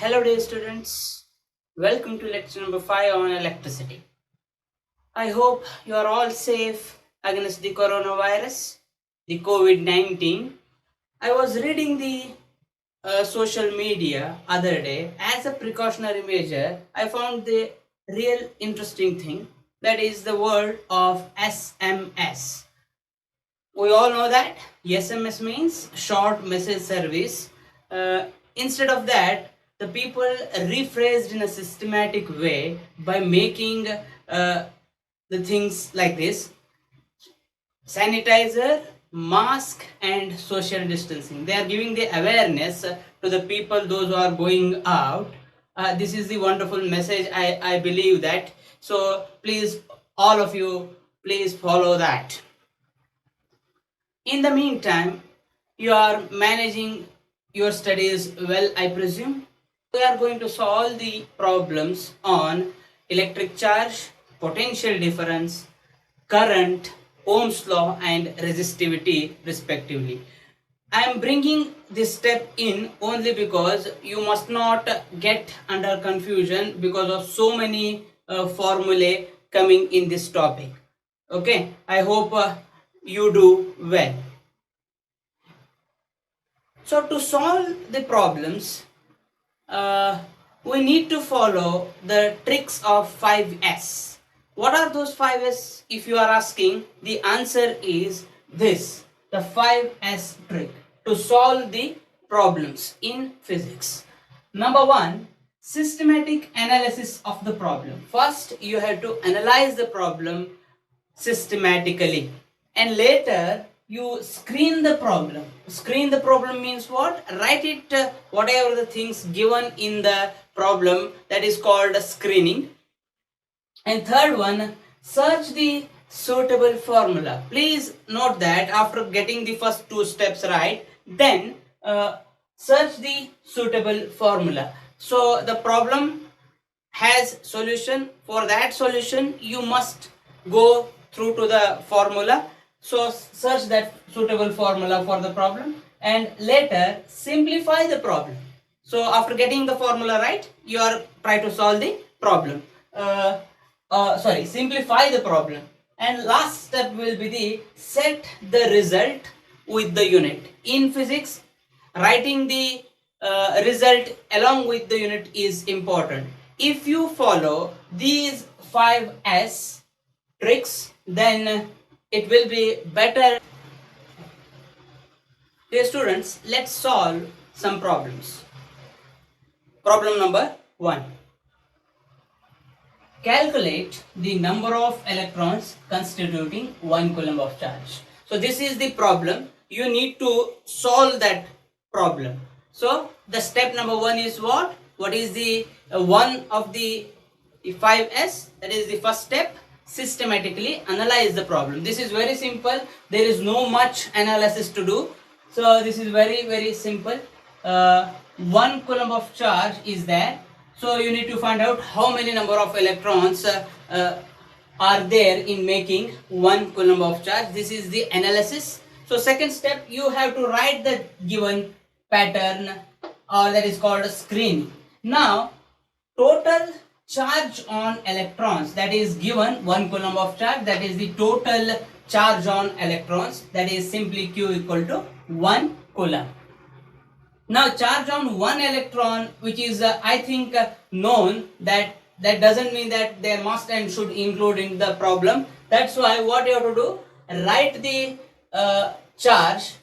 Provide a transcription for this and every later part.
Hello dear students, welcome to lecture number 5 on electricity. I hope you are all safe against the coronavirus, the COVID-19. I was reading the social media other day. As a precautionary measure, I found the real interesting thing, that is the word of SMS. We all know that SMS means short message service. Instead of that, the people rephrased in a systematic way by making the things like this: sanitizer, mask, and social distancing. They are giving the awareness to the people, those who are going out. This is the wonderful message. I believe that. So please, all of you, please follow that. In the meantime, you are managing your studies well, I presume. We are going to solve the problems on electric charge, potential difference, current, Ohm's law, and resistivity, respectively. I am bringing this step in only because you must not get under confusion because of so many formulae coming in this topic. Okay, I hope you do well. So to solve the problems, we need to follow the tricks of 5S. What are those 5S? If you are asking, the answer is this, the 5S trick to solve the problems in physics. Number one, systematic analysis of the problem. First, you have to analyze the problem systematically, and later you screen the problem. Screen the problem means what? Write it, whatever the things given in the problem, that is called screening. And third one, search the suitable formula. Please note that after getting the first two steps right, then search the suitable formula. So the problem has solution. For that solution, you must go through to the formula. So search that suitable formula for the problem and later simplify the problem. So after getting the formula right, you are try to solve the problem. Simplify the problem. And last step will be the set the result with the unit. In physics, writing the result along with the unit is important. If you follow these 5S tricks, then it will be better. Dear students, let's solve some problems. Problem number 1. Calculate the number of electrons constituting 1 coulomb of charge. So this is the problem. You need to solve that problem. So the step number 1 is what? What is the one of the 5S? That is the first step. Systematically analyze the problem. This is very simple. There is no much analysis to do. So this is very simple. 1 coulomb of charge is there. So you need to find out how many number of electrons are there in making 1 coulomb of charge. This is the analysis. So second step, you have to write the given pattern, or that is called a screen. Now total charge on electrons, that is given 1 coulomb of charge, that is the total charge on electrons, that is simply Q equal to 1 coulomb. Now charge on one electron, which is I think known, that doesn't mean that there must and should include in the problem. That's why what you have to do, write the charge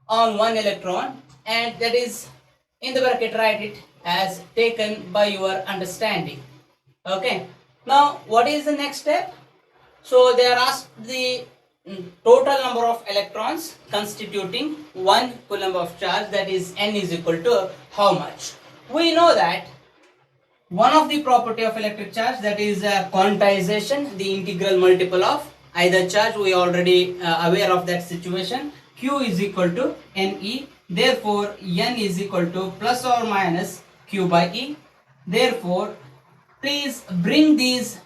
on one electron, and that is in the bracket, write it as taken by your understanding. Okay. Now what is the next step? So they are asked the total number of electrons constituting 1 coulomb of charge, that is N is equal to how much? We know that one of the property of electric charge, that is quantization, the integral multiple of either charge. We already aware of that situation. Q is equal to Ne. Therefore N is equal to plus or minus Q by E. Therefore please bring these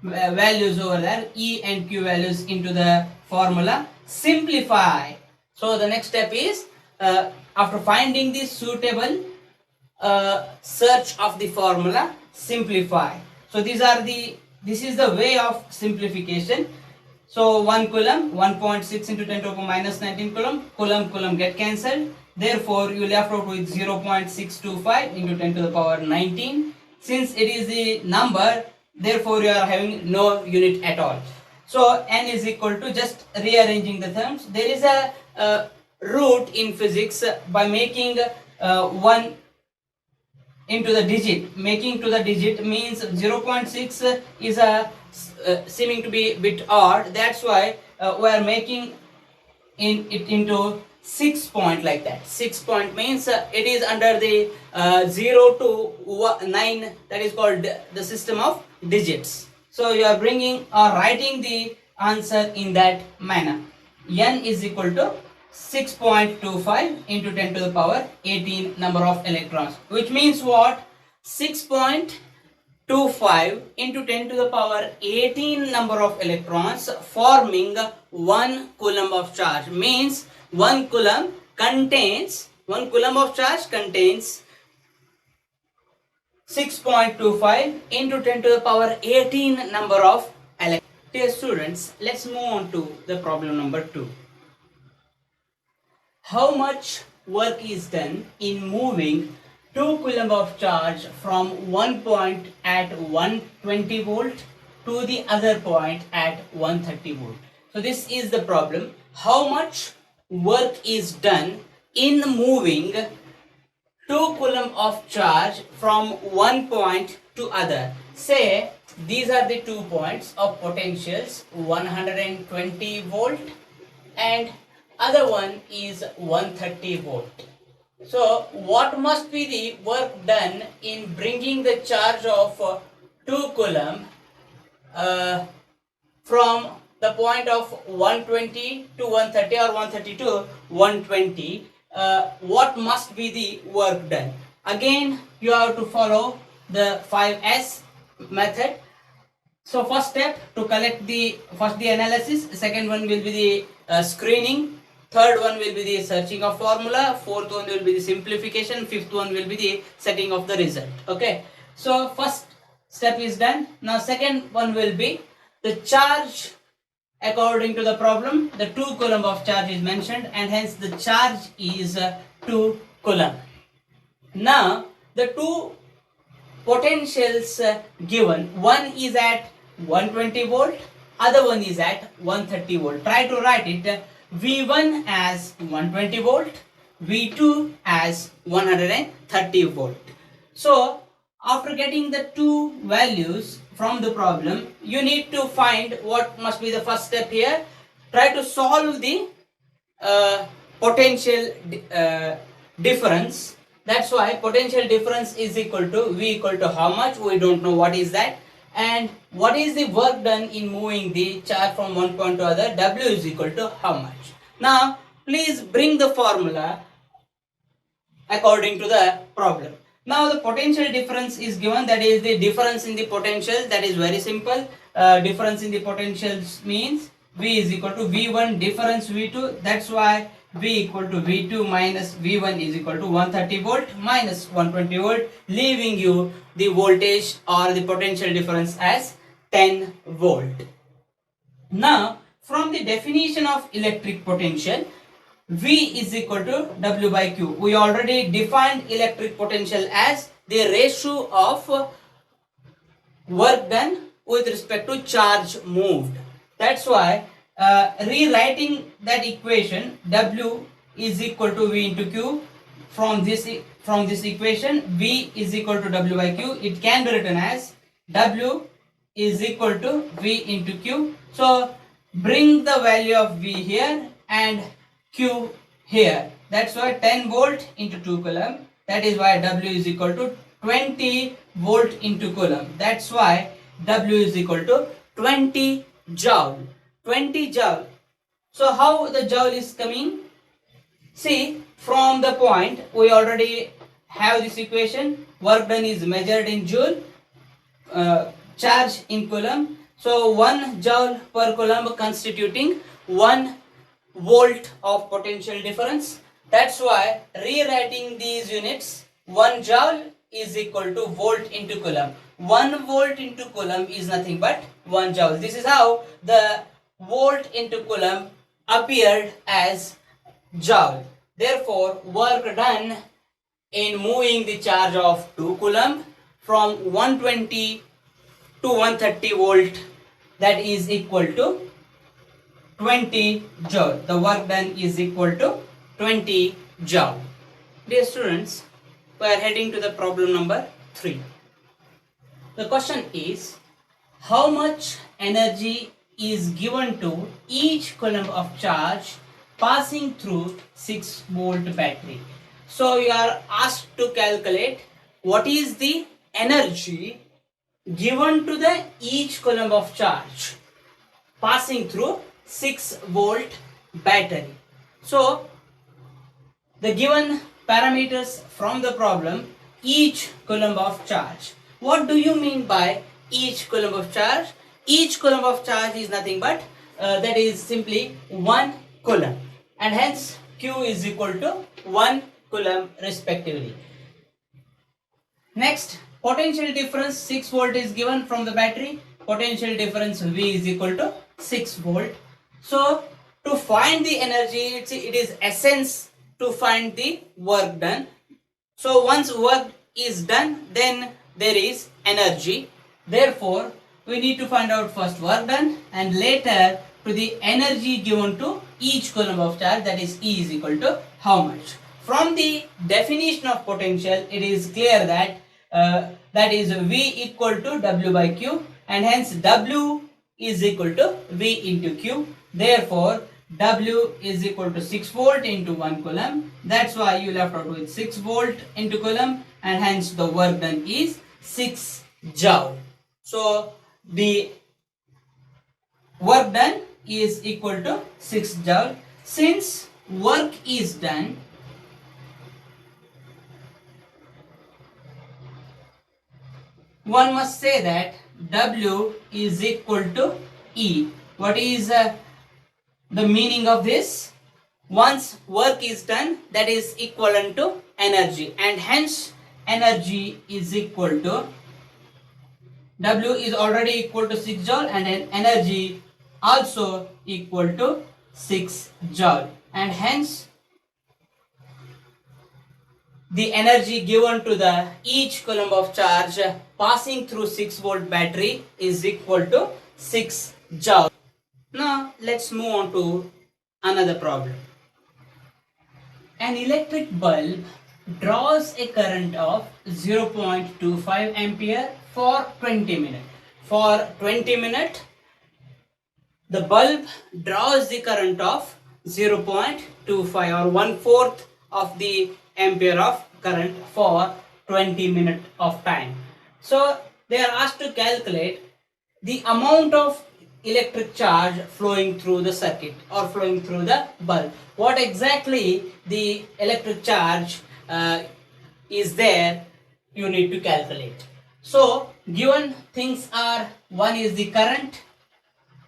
values over there, E and Q values, into the formula. Simplify. So the next step is after finding the suitable search of the formula, simplify. So this is the way of simplification. So 1 coulomb, 1.6 into 10 to the power minus 19 coulomb, coulomb get cancelled. Therefore, you left out with 0.625 into 10 to the power 19. Since it is the number, therefore you are having no unit at all. So n is equal to, just rearranging the terms, there is a root in physics by making 1 into the digit. Making to the digit means 0.6 is seeming to be a bit odd. That's why we are making it into 6 point like that. 6 point means it is under the 0 to 9, that is called the system of digits. So you are bringing or writing the answer in that manner. N is equal to 6.25 into 10 to the power 18 number of electrons, which means what? 6.25 into 10 to the power 18 number of electrons forming 1 coulomb of charge, means 1 coulomb of charge contains 6.25 into 10 to the power 18 number of electrons. Dear students, let's move on to the problem number 2. How much work is done in moving 2 coulomb of charge from one point at 120 volt to the other point at 130 volt? So this is the problem. How much work is done in moving 2 coulomb of charge from one point to other? Say these are the 2 points of potentials, 120 volt and other one is 130 volt. So what must be the work done in bringing the charge of 2 coulomb from the point of 120 to 130 or 130 to 120? What must be the work done? Again, you have to follow the 5S method. So first step, to collect the analysis, second one will be the screening, third one will be the searching of formula, fourth one will be the simplification, fifth one will be the setting of the result. Okay, so first step is done. Now second one will be the charge. According to the problem, the 2 coulomb of charge is mentioned and hence the charge is 2 coulomb. Now the 2 potentials given, one is at 120 volt, other one is at 130 volt. Try to write it V1 as 120 volt, V2 as 130 volt. So after getting the 2 values from the problem, you need to find what must be the first step here. Try to solve the potential difference. That's why potential difference is equal to V equal to how much? We don't know what is that. And what is the work done in moving the charge from one point to other? W is equal to how much? Now please bring the formula according to the problem. Now the potential difference is given, that is the difference in the potentials. That is very simple. Difference in the potentials means V is equal to V1 difference V2. That's why V equal to V2 minus V1 is equal to 130 volt minus 120 volt, leaving you the voltage or the potential difference as 10 volt. Now from the definition of electric potential, V is equal to W by Q. We already defined electric potential as the ratio of work done with respect to charge moved. That's why rewriting that equation, W is equal to V into Q, from this equation V is equal to W by Q, it can be written as W is equal to V into Q. So bring the value of V here and Q here. That's why 10 volt into 2 coulomb. That is why W is equal to 20 volt into coulomb. That's why W is equal to 20 joule. 20 joule. So how the joule is coming? See, from the point we already have this equation. Work done is measured in joule, charge in coulomb. So 1 joule per coulomb constituting 1 volt of potential difference. That's why rewriting these units, 1 joule is equal to volt into coulomb. 1 volt into coulomb is nothing but 1 joule. This is how the volt into coulomb appeared as joule. Therefore, work done in moving the charge of 2 coulomb from 120 to 130 volt, that is equal to 20 joule. The work done is equal to 20 joule. Dear students, we are heading to the problem number 3. The question is, how much energy is given to each coulomb of charge passing through 6 volt battery? So you are asked to calculate what is the energy given to the each coulomb of charge passing through 6 volt battery. So the given parameters from the problem, each coulomb of charge. What do you mean by each coulomb of charge? Each coulomb of charge is nothing but that is simply 1 coulomb, and hence Q is equal to 1 coulomb respectively. Next, potential difference 6 volt is given from the battery. Potential difference V is equal to 6 volt. So to find the energy, it is essence to find the work done. So once work is done, then there is energy. Therefore, we need to find out first work done and later to the energy given to each coulomb of charge, that is E is equal to how much. From the definition of potential, it is clear that that is V equal to W by Q, and hence W is equal to V into Q. Therefore, W is equal to 6 volt into 1 coulomb. That's why you left out with 6 volt into coulomb, and hence the work done is 6 joule. So the work done is equal to 6 joule. Since work is done, one must say that W is equal to E. What is the meaning of this? Once work is done, that is equivalent to energy, and hence energy is equal to W is already equal to 6 joule, and then energy also equal to 6 joule, and hence the energy given to the each coulomb of charge passing through 6 volt battery is equal to 6 joule. Now let's move on to another problem. An electric bulb draws a current of 0.25 ampere for 20 minutes. For 20 minutes, the bulb draws the current of 0.25 or 1/4 of the ampere of current for 20 minutes of time. So they are asked to calculate the amount of electric charge flowing through the circuit or flowing through the bulb. What exactly the electric charge is there, you need to calculate. So given things are, one is the current,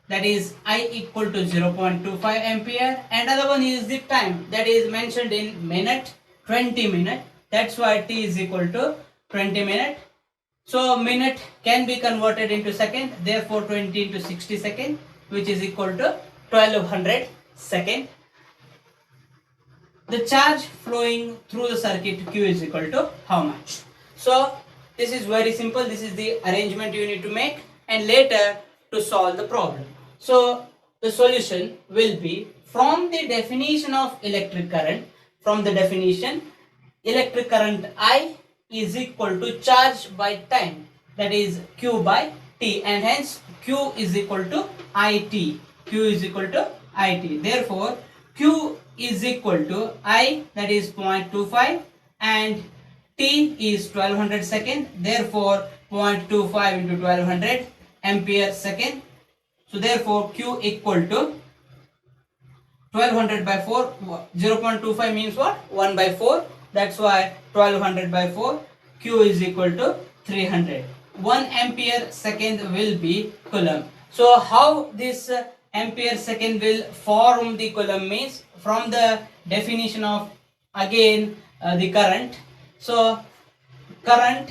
that is I equal to 0.25 ampere, and other one is the time, that is mentioned in minute, 20 minutes. That's why T is equal to 20 minutes. So minute can be converted into second, therefore 20 into 60 second, which is equal to 1200 second. The charge flowing through the circuit Q is equal to how much? So this is very simple. This is the arrangement you need to make, and later to solve the problem. So the solution will be, from the definition of electric current, from the definition, electric current I is equal to charge by time, that is Q by T, and hence Q is equal to IT. Q is equal to IT. Therefore, Q is equal to I, that is 0.25, and T is 1200 second. Therefore, 0.25 into 1200 ampere second. So therefore, Q equal to 1200 by 4. 0.25 means what? 1 by 4. That's why 1200 by 4. Q is equal to 300. 1 ampere second will be coulomb. So how this ampere second will form the coulomb means, from the definition of again the current. So current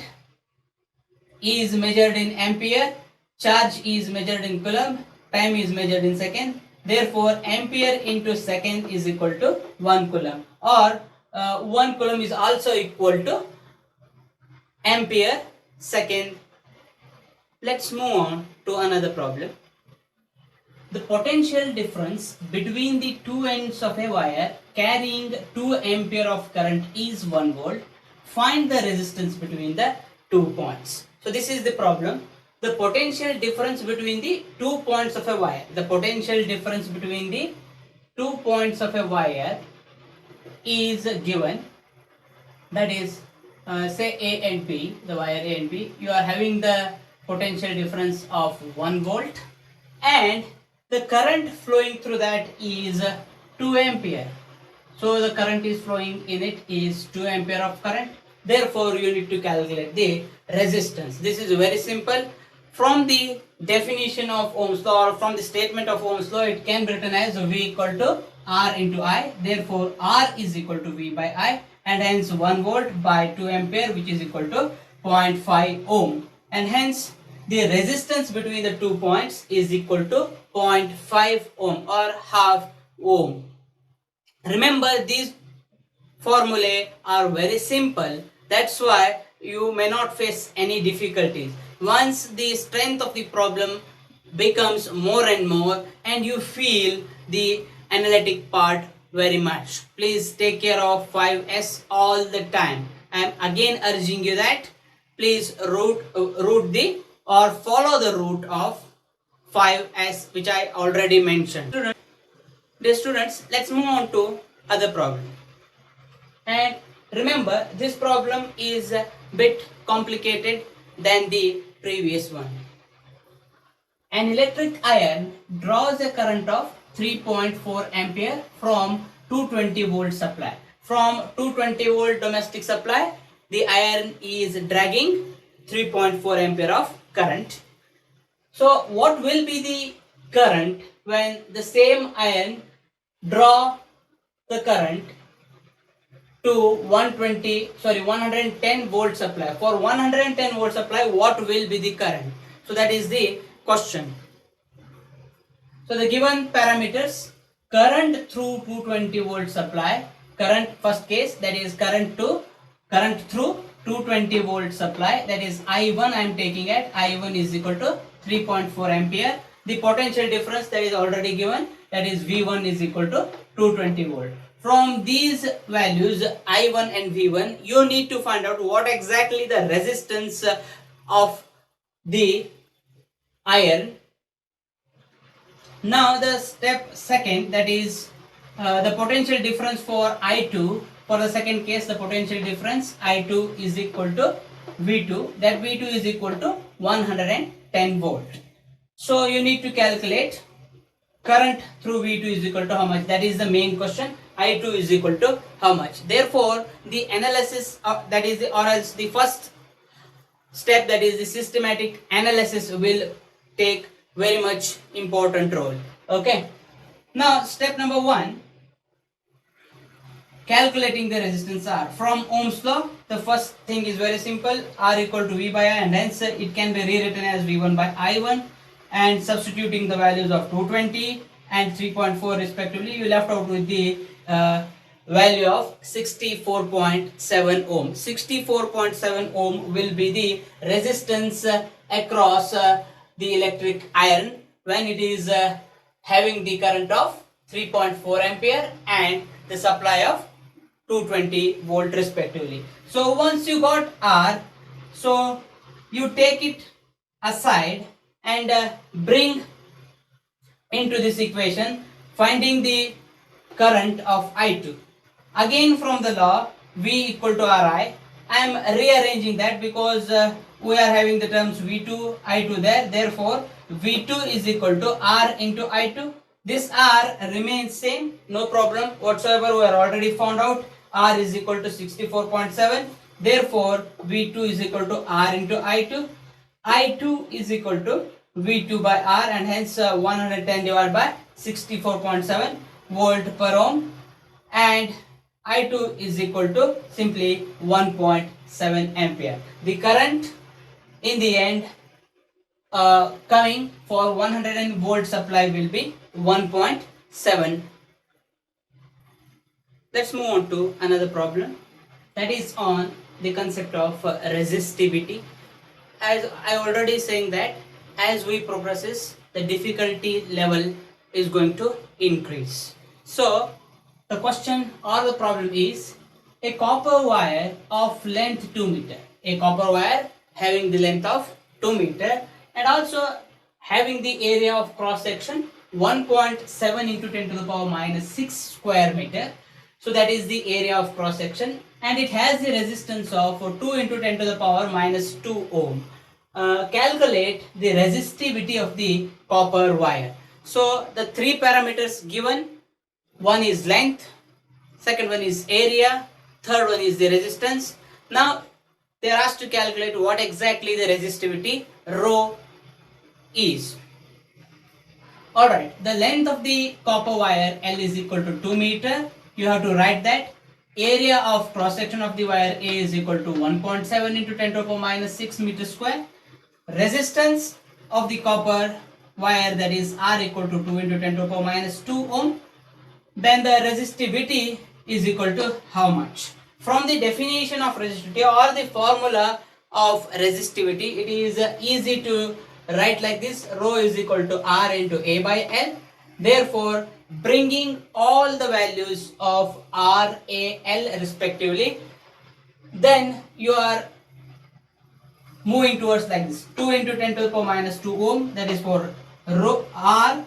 is measured in ampere, charge is measured in coulomb, time is measured in second. Therefore, ampere into second is equal to 1 coulomb, or 1 coulomb is also equal to ampere second. Let's move on to another problem. The potential difference between the two ends of a wire carrying 2 ampere of current is 1 volt. Find the resistance between the 2 points. So this is the problem. The potential difference between the 2 points of a wire. The potential difference between the 2 points of a wire is given. That is, say A and B, the wire A and B. You are having the potential difference of 1 volt, and the current flowing through that is 2 ampere. So the current is flowing in it is 2 ampere of current. Therefore, you need to calculate the resistance. This is very simple. From the definition of Ohm's law, or from the statement of Ohm's law, it can be written as V equal to R into I. Therefore, R is equal to V by I, and hence 1 volt by 2 ampere, which is equal to 0.5 ohm. And hence, the resistance between the 2 points is equal to 0.5 ohm or half ohm. Remember, these formulae are very simple. That's why you may not face any difficulties. Once the strength of the problem becomes more and more, and you feel the analytic part very much, please take care of 5S all the time. I am again urging you that please root the or follow the route of 5S, which I already mentioned. Dear students, let's move on to other problem. And remember, this problem is a bit complicated than the previous one. An electric iron draws a current of 3.4 ampere from 220 volt supply. From 220 volt domestic supply, the iron is dragging 3.4 ampere of current. So what will be the current when the same iron draw the current to 110 volt supply? For 110 volt supply, what will be the current? So that is the question. So the given parameters: current through 220 volt supply, current first case, that is current through 220 volt supply, that is I1. I am taking at I1 is equal to 3.4 ampere. The potential difference that is already given, that is V1 is equal to 220 volt. From these values I1 and V1, you need to find out what exactly the resistance of the iron. Now the step second, that is the potential difference for I2. For the second case, the potential difference I2 is equal to V2. That V2 is equal to 110 volt. So you need to calculate current through V2 is equal to how much. That is the main question. I2 is equal to how much. Therefore, the analysis of, that is the, or else the first step, that is the systematic analysis, will take very much important role. Okay. Now step number 1, calculating the resistance R. From Ohm's law, the first thing is very simple. R equal to V by I, and hence it can be rewritten as V1 by I1. And substituting the values of 220 and 3.4 respectively, you left out with the value of 64.7 ohm. 64.7 ohm will be the resistance across the electric iron when it is having the current of 3.4 ampere and the supply of 220 volt respectively. So once you got R, so you take it aside and bring into this equation, finding the current of I2. Again from the law, V equal to Ri. I am rearranging that because we are having the terms V2, I2 there. Therefore, V2 is equal to R into I2. This R remains same, no problem whatsoever. We are already found out R is equal to 64.7. Therefore, V2 is equal to R into I2. I2 is equal to V2 by R, and hence 110 divided by 64.7 volt per ohm. And I2 is equal to simply 1.7 ampere. The current in the end coming for 100 volt supply will be 1.7. Let's move on to another problem, that is on the concept of resistivity. As I already saying that as we progresses, the difficulty level is going to increase. So the question or the problem is a copper wire of length 2 meter. A copper wire having the length of 2 meter and also having the area of cross section 1.7 into 10 to the power minus 6 square meter. So that is the area of cross section, and it has the resistance of 2 into 10 to the power minus 2 ohm. Calculate the resistivity of the copper wire. So the three parameters given, one is length, second one is area, third one is the resistance. Now they are asked to calculate what exactly the resistivity rho is. Alright, the length of the copper wire L is equal to 2 meter. You have to write that. Area of cross section of the wire A is equal to 1.7 into 10 to the power minus 6 meter square. Resistance of the copper wire, that is R, equal to 2 into 10 to the power minus 2 ohm. Then the resistivity is equal to how much? From the definition of resistivity or the formula of resistivity, it is easy to write like this: rho is equal to R into A by L. Therefore, bringing all the values of R, A, L respectively, then you are moving towards like this: 2 into 10 to the power minus 2 ohm, that is for rho R.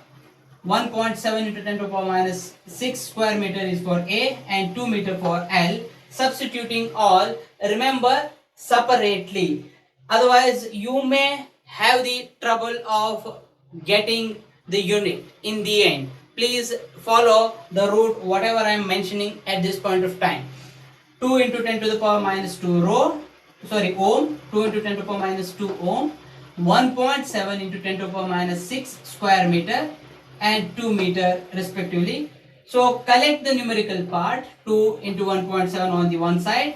1.7 into 10 to the power minus 6 square meter is for A, and 2 meter for L. Substituting all, remember, separately, otherwise you may have the trouble of getting the unit in the end. Please follow the route whatever I am mentioning at this point of time. 2 into 10 to the power minus 2 ohm, 2 into 10 to the power minus 2 ohm, 1.7 into 10 to the power minus 6 square meter and 2 meter respectively. So collect the numerical part, 2 into 1.7 on the one side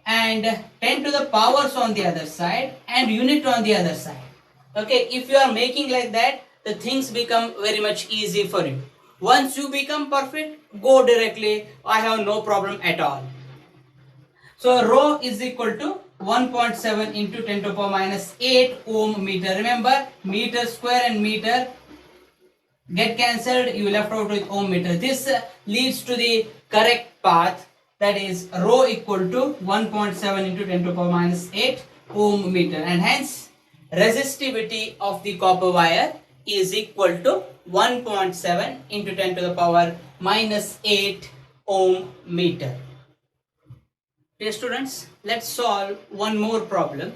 and 10 to the powers on the other side and unit on the other side. Okay, if you are making like that, the things become very much easy for you. Once you become perfect, go directly, I have no problem at all. So rho is equal to 1.7 into 10 to the power minus 8 ohm meter. Remember, meter square and meter get cancelled, you left out with ohm meter. This leads to the correct path, that is rho equal to 1.7 into 10 to the power minus 8 ohm meter, and hence resistivity of the copper wire is equal to 1.7 into 10 to the power minus 8 ohm meter. Dear students, let's solve one more problem.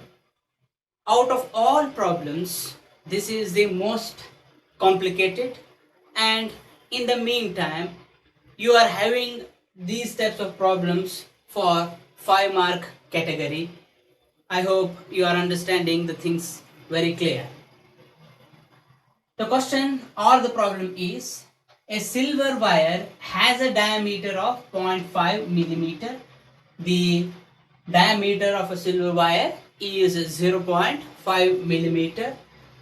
Out of all problems, this is the most complicated, and in the meantime you are having these types of problems for 5 mark category. I hope you are understanding the things very clear. The question or the problem is: a silver wire has a diameter of 0.5 millimeter. The diameter of a silver wire is 0.5 millimeter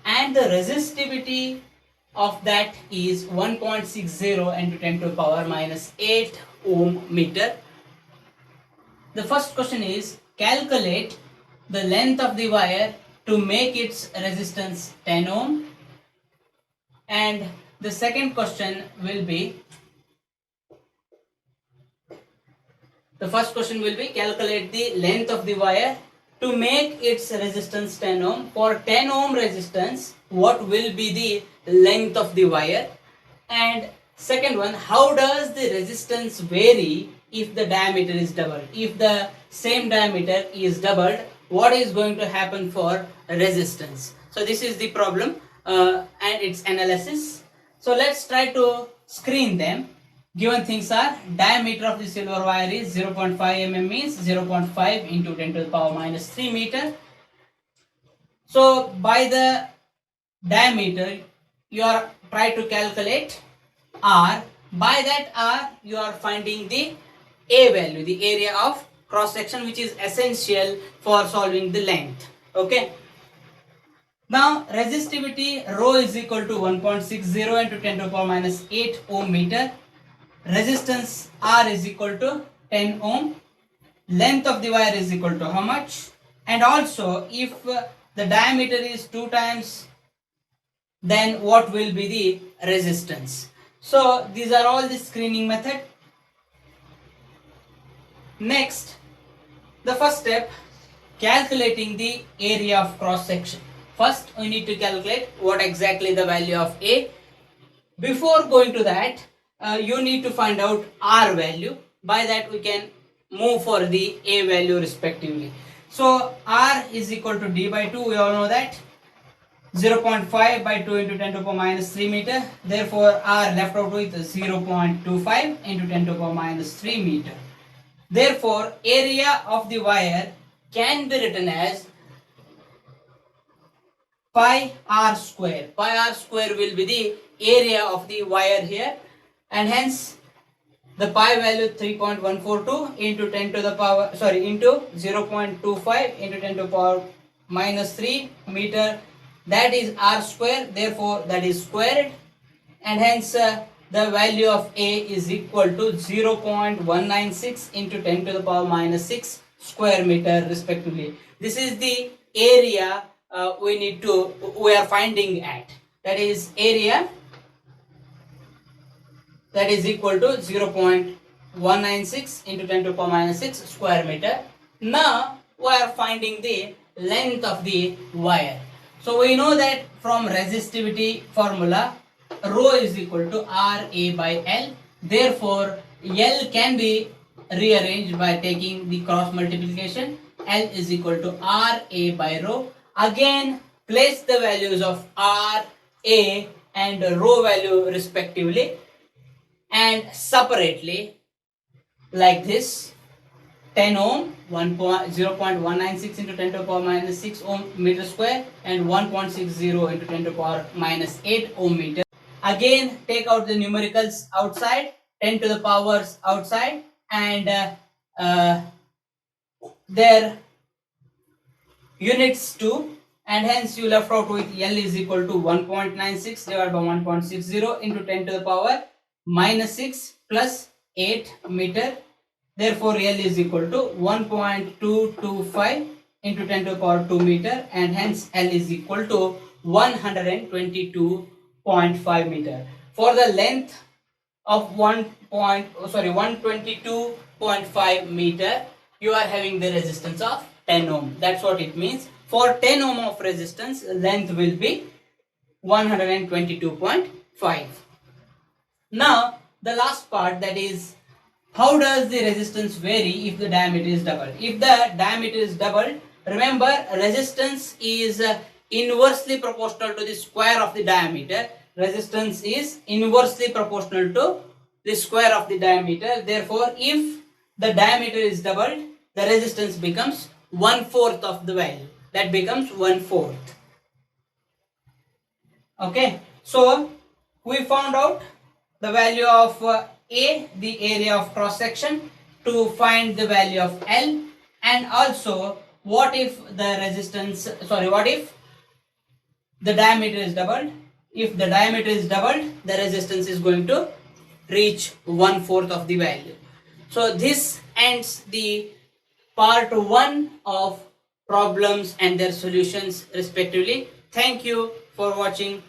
and the resistivity of that is 1.60 into 10 to the power minus 8 ohm meter. The first question is: calculate the length of the wire to make its resistance 10 ohm. And the second question will be, the first question will be calculate the length of the wire to make its resistance 10 ohm. For 10 ohm resistance, what will be the length of the wire? And second one, how does the resistance vary if the diameter is doubled? If the same diameter is doubled, what is going to happen for resistance? So this is the problem and its analysis. So let's try to screen them. Given things are: diameter of the silver wire is 0.5 mm, means 0.5 into 10 to the power minus 3 meter. So by the diameter you are try to calculate R. By that R you are finding the A value, the area of cross section, which is essential for solving the length. Okay. Now resistivity rho is equal to 1.60 into 10 to the power minus 8 ohm meter. Resistance R is equal to 10 ohm. Length of the wire is equal to how much? And also if the diameter is 2 times, then what will be the resistance? So these are all the screening method. Next, the first step, calculating the area of cross section. First we need to calculate what exactly the value of A. Before going to that, you need to find out R value. By that we can move for the A value respectively. So R is equal to D by 2, we all know that. 0.5 by 2 into 10 to the power minus 3 meter. Therefore R left out with 0.25 into 10 to the power minus 3 meter. Therefore area of the wire can be written as pi r square. Pi r square will be the area of the wire here, and hence the pi value 3.142 into 10 to the power into 0.25 into 10 to the power minus 3 meter, that is r square. Therefore that is squared, and hence the value of A is equal to 0.196 into 10 to the power minus 6 square meter respectively. This is the area we are finding at, that is area that is equal to 0.196 into 10 to the power minus 6 square meter. Now we are finding the length of the wire. So we know that from resistivity formula, rho is equal to RA by L. Therefore L can be rearranged by taking the cross multiplication. L is equal to RA by rho. Again place the values of RA and rho value respectively, and separately like this: 10 ohm 0.196 into 10 to the power minus 6 ohm meter square, and 1.60 into 10 to the power minus 8 ohm meter. Again take out the numericals outside, 10 to the powers outside, and their units too, and hence you left out with L is equal to 1.96 divided by 1.60 into 10 to the power minus 6 plus 8 meter. Therefore L is equal to 1.225 into 10 to the power 2 meter, and hence L is equal to 122.5 meter. For the length of 122.5 meter, you are having the resistance of 10 ohm. That's what it means. For 10 ohm of resistance, length will be 122.5. Now the last part, that is, how does the resistance vary if the diameter is doubled? If the diameter is doubled, remember resistance is inversely proportional to the square of the diameter. Resistance is inversely proportional to the square of the diameter. Therefore if the diameter is doubled, the resistance becomes 1/4 of the value. That becomes 1/4. Okay, so we found out the value of A, the area of cross section, to find the value of L, and also what if the what if the diameter is doubled? If the diameter is doubled, the resistance is going to reach 1/4 of the value. So this ends the part 1 of problems and their solutions respectively. Thank you for watching.